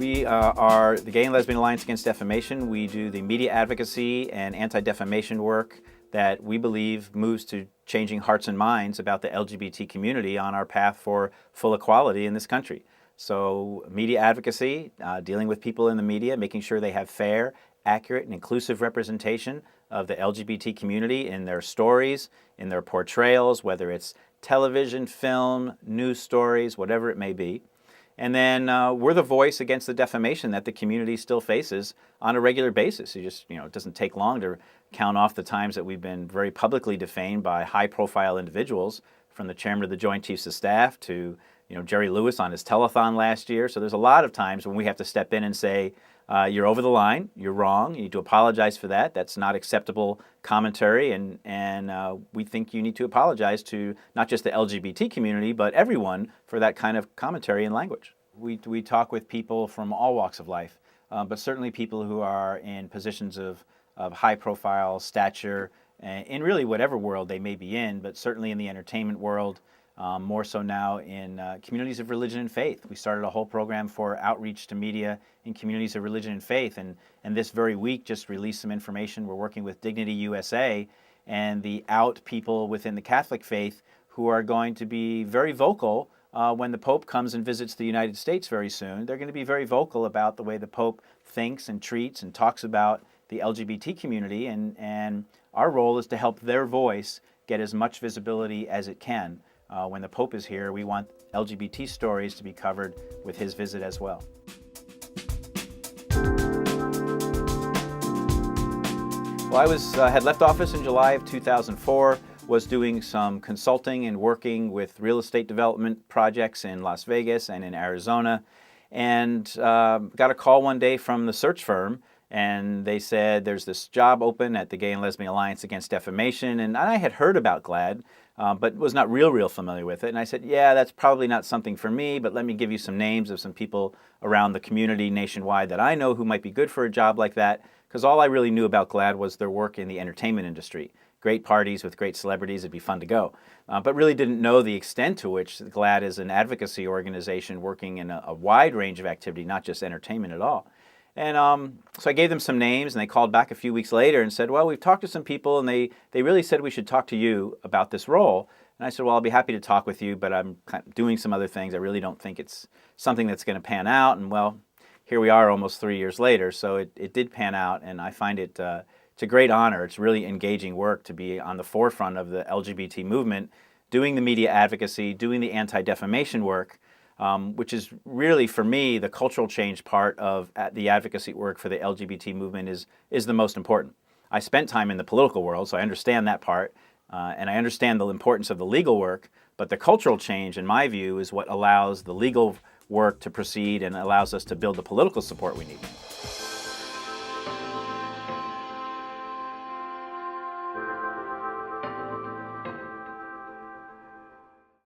We are the Gay and Lesbian Alliance Against Defamation. We do the media advocacy and anti-defamation work that we believe moves to changing hearts and minds about the LGBT community on our path for full equality in this country. So media advocacy, dealing with people in the media, making sure they have fair, accurate, and inclusive representation of the LGBT community in their stories, in their portrayals, whether it's television, film, news stories, whatever it may be. And then we're the voice against the defamation that the community still faces on a regular basis. It doesn't take long to count off the times that we've been very publicly defamed by high-profile individuals, from the chairman of the Joint Chiefs of Staff to Jerry Lewis on his telethon last year. So there's a lot of times when we have to step in and say, you're over the line, you're wrong, you need to apologize for that. That's not acceptable commentary, and we think you need to apologize to not just the LGBT community, but everyone for that kind of commentary and language. We talk with people from all walks of life, but certainly people who are in positions of high-profile stature, in really whatever world they may be in, but certainly in the entertainment world, more so now in communities of religion and faith. We started a whole program for outreach to media in communities of religion and faith, and this very week just released some information. We're working with Dignity USA and the out people within the Catholic faith who are going to be very vocal when the Pope comes and visits the United States very soon. They're going to be very vocal about the way the Pope thinks and treats and talks about the LGBT community, and our role is to help their voice get as much visibility as it can. When the Pope is here, we want LGBT stories to be covered with his visit as well. Well, I had left office in July of 2004, was doing some consulting and working with real estate development projects in Las Vegas and in Arizona, and got a call one day from the search firm, and they said there's this job open at the Gay and Lesbian Alliance Against Defamation, and I had heard about GLAAD, but was not real familiar with it. And I said, yeah, that's probably not something for me, but let me give you some names of some people around the community nationwide that I know who might be good for a job like that, because all I really knew about GLAAD was their work in the entertainment industry. Great parties with great celebrities, it'd be fun to go. But really didn't know the extent to which GLAAD is an advocacy organization working in a wide range of activity, not just entertainment at all. And so I gave them some names, and they called back a few weeks later and said, well, we've talked to some people, and they really said we should talk to you about this role. And I said, well, I'll be happy to talk with you, but I'm kind of doing some other things. I really don't think it's something that's going to pan out. And well, here we are almost 3 years later, so it did pan out, and I find it's a great honor. It's really engaging work to be on the forefront of the LGBT movement, doing the media advocacy, doing the anti-defamation work, which is really, for me, the cultural change part of the advocacy work for the LGBT movement is the most important. I spent time in the political world, so I understand that part, and I understand the importance of the legal work, but the cultural change, in my view, is what allows the legal work to proceed and allows us to build the political support we need.